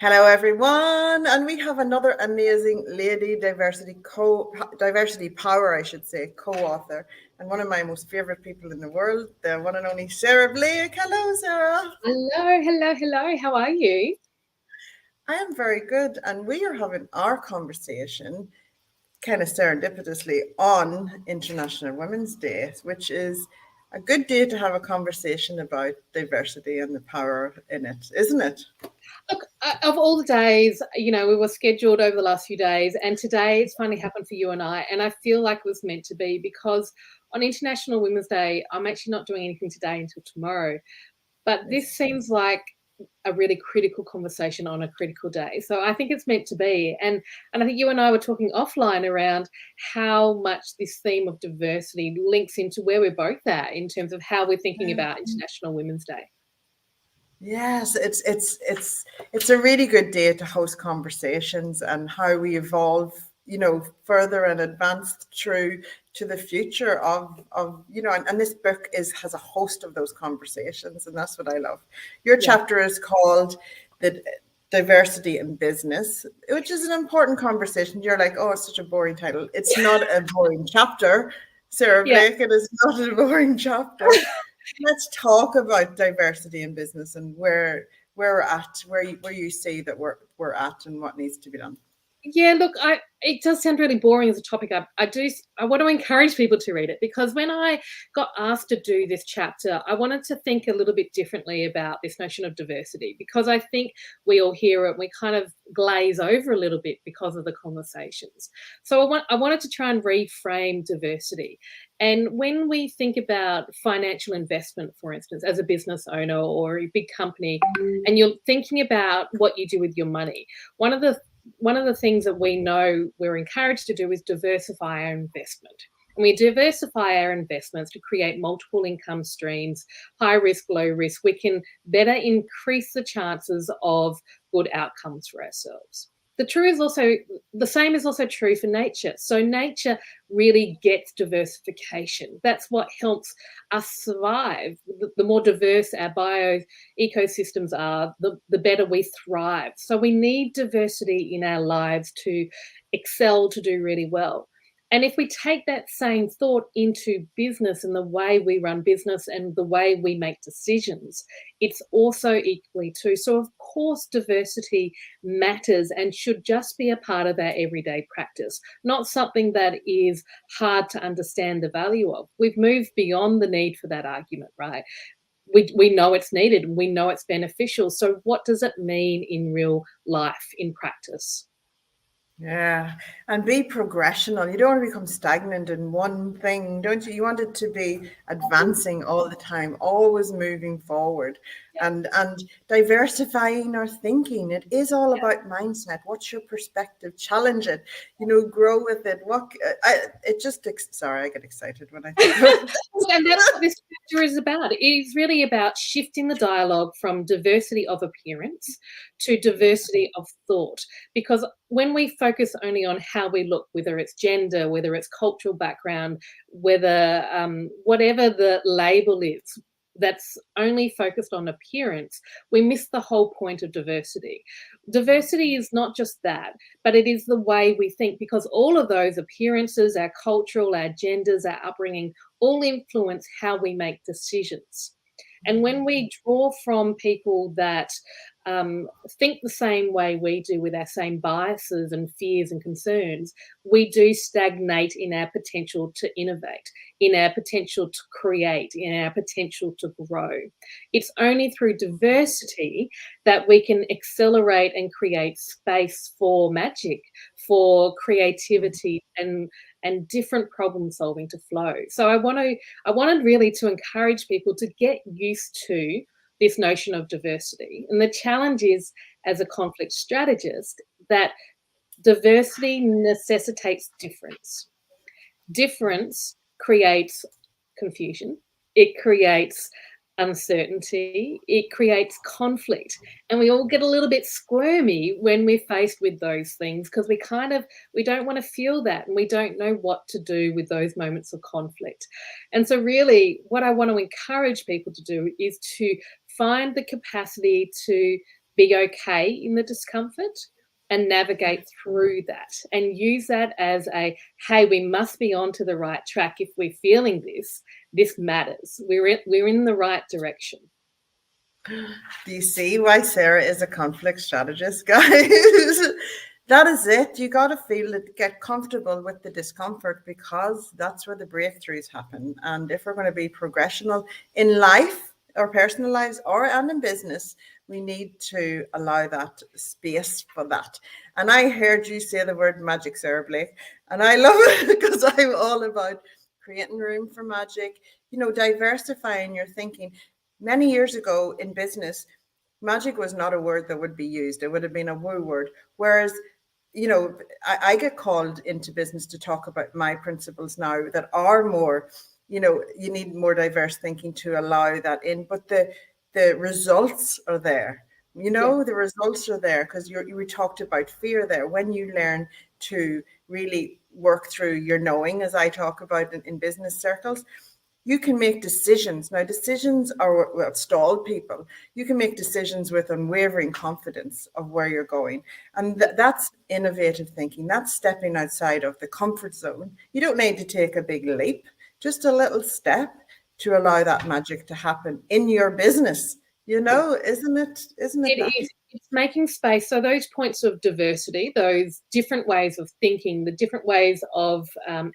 Hello, everyone, and we have another amazing lady diversity power, I should say, co-author, and one of my most favorite people in the world, the one and only Sarah Blake. Hello, Sarah. Hello, hello, hello. How are you? I am very good, and we are having our conversation kind of serendipitously on International Women's Day, which is a good day to have a conversation about diversity and the power in it, isn't it? Look, of all the days, we were scheduled over the last few days, and today it's finally happened for you and I. And I feel like it was meant to be because on International Women's Day, I'm actually not doing anything today until tomorrow. But this seems like a really critical conversation on a critical day. So I think it's meant to be. And I think you and I were talking offline around how much this theme of diversity links into where we're both at in terms of how we're thinking about International Women's Day. Yes, it's a really good day to host conversations and how we evolve, further and advance through to the future and this book has a host of those conversations, and that's what I love. Your chapter is called the diversity in business, which is an important conversation. You're like, oh, it's such a boring title. It's not a boring chapter, Sarah Blake. It is not a boring chapter. Let's talk about diversity in business and where we're at, where you see that we're at and what needs to be done. Yeah, look, it does sound really boring as a topic. I want to encourage people to read it, because when I got asked to do this chapter, I wanted to think a little bit differently about this notion of diversity, because I think we all hear it, we kind of glaze over a little bit because of the conversations. So I wanted to try and reframe diversity. And when we think about financial investment, for instance, as a business owner or a big company, and you're thinking about what you do with your money, one of the things that we know we're encouraged to do is diversify our investment. And we diversify our investments to create multiple income streams, high risk, low risk. We can better increase the chances of good outcomes for ourselves. The same is also true for nature. So nature really gets diversification. That's what helps us survive. The more diverse our ecosystems are, the better we thrive. So we need diversity in our lives to excel, to do really well. And if we take that same thought into business and the way we run business and the way we make decisions, it's also equally true. So, of course, diversity matters and should just be a part of our everyday practice, not something that is hard to understand the value of. We've moved beyond the need for that argument, right? We know it's needed and we know it's beneficial. So what does it mean in real life, in practice? Yeah, and be progressional. You don't want to become stagnant in one thing, don't you? You want it to be advancing all the time, always moving forward, and diversifying our thinking. It is all about mindset. What's your perspective? Challenge it. Grow with it. Sorry, I get excited when I think of And that's what this chapter is about. It is really about shifting the dialogue from diversity of appearance to diversity of thought. Because when we focus only on how we look, whether it's gender, whether it's cultural background, whether whatever the label is, that's only focused on appearance, we miss the whole point of diversity. Diversity is not just that, but it is the way we think, because all of those appearances, our cultural, our genders, our upbringing, all influence how we make decisions. And when we draw from people that think the same way we do, with our same biases and fears and concerns, we do stagnate in our potential to innovate, in our potential to create, in our potential to grow. It's only through diversity that we can accelerate and create space for magic, for creativity and different problem solving to flow. So I wanted really to encourage people to get used to this notion of diversity. And the challenge is, as a conflict strategist, that diversity necessitates difference. Difference creates confusion. It creates uncertainty. It creates conflict. And we all get a little bit squirmy when we're faced with those things, because we don't want to feel that, and we don't know what to do with those moments of conflict. And so really what I want to encourage people to do is to find the capacity to be okay in the discomfort and navigate through that and use that as a, hey, we must be onto the right track. If we're feeling this matters. We're in the right direction. Do you see why Sarah is a conflict strategist, guys? That is it. You got to feel it, get comfortable with the discomfort, because that's where the breakthroughs happen. And if we're going to be progressional in life, or personal lives, or and in business, we need to allow that space for that. And I heard you say the word magic, Sarah Blake, and I love it because I'm all about creating room for magic, diversifying your thinking. Many years ago in business, magic was not a word that would be used. It would have been a woo word. Whereas, I get called into business to talk about my principles now that are more, you need more diverse thinking to allow that in. But the results are there. Yeah. The results are there because we talked about fear there. When you learn to really work through your knowing, as I talk about in business circles, you can make decisions. Now, decisions are what stall people. You can make decisions with unwavering confidence of where you're going. And that's innovative thinking. That's stepping outside of the comfort zone. You don't need to take a big leap, just a little step to allow that magic to happen in your business. Isn't it? Isn't it It that? is. It's making space. So those points of diversity, those different ways of thinking, the different ways of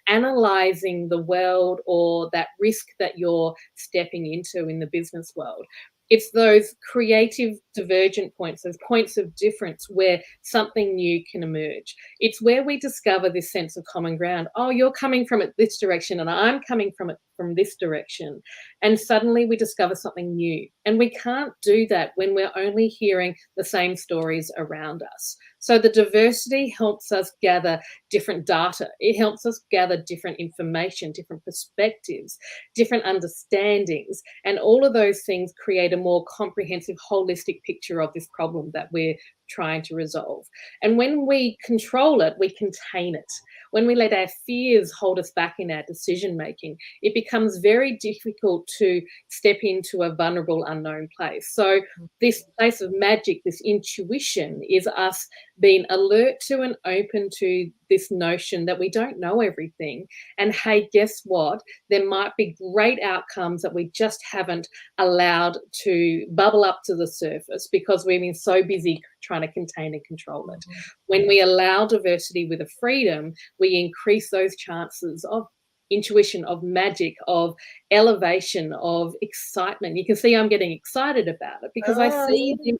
analysing the world or that risk that you're stepping into in the business world. It's those creative divergent points, those points of difference where something new can emerge. It's where we discover this sense of common ground. Oh, you're coming from it this direction and I'm coming from it from this direction. And suddenly we discover something new. And we can't do that when we're only hearing the same stories around us. So the diversity helps us gather different data. It helps us gather different information, different perspectives, different understandings. And all of those things create a more comprehensive, holistic picture of this problem that we're trying to resolve. And when we control it, we contain it. When we let our fears hold us back in our decision making, it becomes very difficult to step into a vulnerable, unknown place. So this place of magic, this intuition, is us being alert to and open to this notion that we don't know everything. And hey, guess what? There might be great outcomes that we just haven't allowed to bubble up to the surface because we've been so busy trying to contain and control it. When we allow diversity with a freedom, we increase those chances of intuition, of magic, of elevation, of excitement. You can see I'm getting excited about it because I see this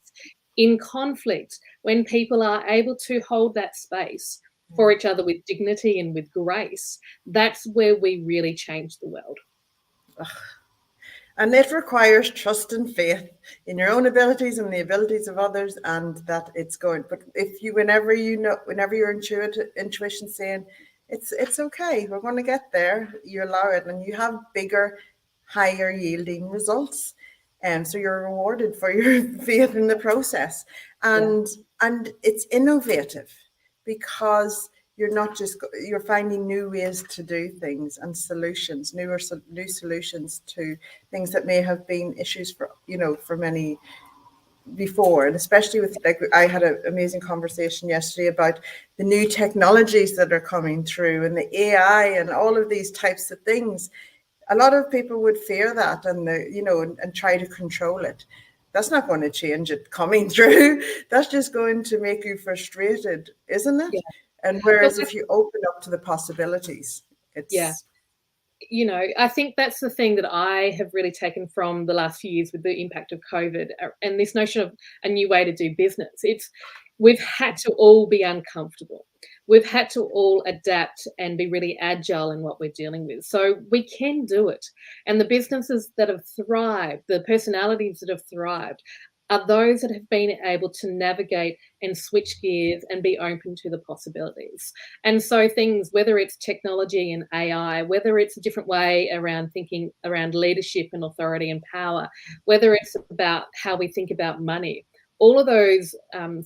in conflict when people are able to hold that space for each other with dignity and with grace. That's where we really change the world. And it requires trust and faith in your own abilities and the abilities of others, and that it's going. But whenever your intuition saying it's okay, we're going to get there, you allow it, and you have bigger, higher yielding results. And so you're rewarded for your faith in the process, and it's innovative because you're finding new ways to do things and solutions, new solutions to things that may have been issues for many before. And especially with, like, I had an amazing conversation yesterday about the new technologies that are coming through and the AI and all of these types of things. A lot of people would fear that and try to control it. That's not going to change it coming through. That's just going to make you frustrated, isn't it? Yeah. And whereas if you open up to the possibilities, it's I think that's the thing that I have really taken from the last few years with the impact of COVID and this notion of a new way to do business. We've had to all be uncomfortable. We've had to all adapt and be really agile in what we're dealing with. So we can do it. And the businesses that have thrived, the personalities that have thrived, are those that have been able to navigate and switch gears and be open to the possibilities. And so things, whether it's technology and AI, whether it's a different way around thinking around leadership and authority and power, whether it's about how we think about money, all of those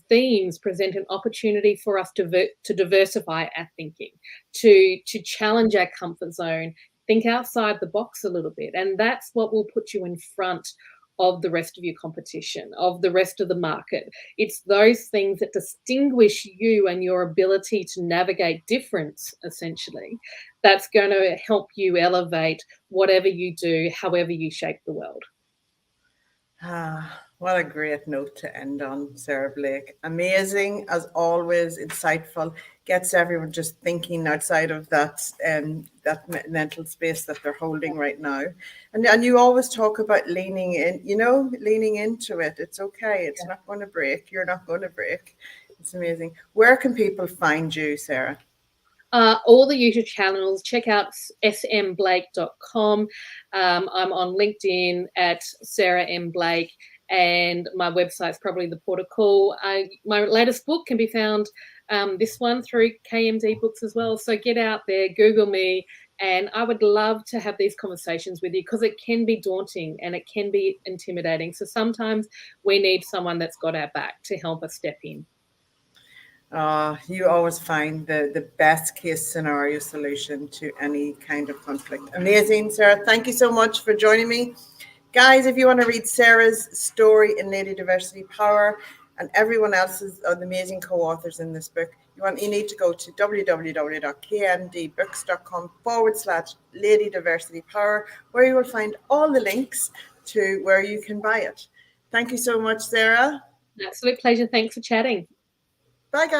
themes present an opportunity for us to diversify our thinking, to challenge our comfort zone, think outside the box a little bit. And that's what will put you in front of the rest of your competition, of the rest of the market. It's those things that distinguish you and your ability to navigate difference, essentially, that's going to help you elevate whatever you do, however you shape the world. Ah, what a great note to end on, Sarah Blake. Amazing, as always, insightful, gets everyone just thinking outside of that mental space that they're holding right now. And you always talk about leaning in, leaning into it. It's okay. It's not going to break. You're not going to break. It's amazing. Where can people find you, Sarah? All the usual channels. Check out smblake.com. I'm on LinkedIn at Sarah M. Blake, and my website's probably the port of call. My latest book can be found, this one, through KMD Books as well. So get out there, Google me, and I would love to have these conversations with you, because it can be daunting and it can be intimidating. So sometimes we need someone that's got our back to help us step in. You always find the best case scenario solution to any kind of conflict. Amazing, Sarah. Thank you so much for joining me. Guys, if you want to read Sarah's story in Lady Diversity Power and everyone else's the amazing co-authors in this book, you need to go to www.kndbooks.com/Lady Diversity Power, where you will find all the links to where you can buy it. Thank you so much, Sarah. Absolute pleasure. Thanks for chatting. Bye, guys.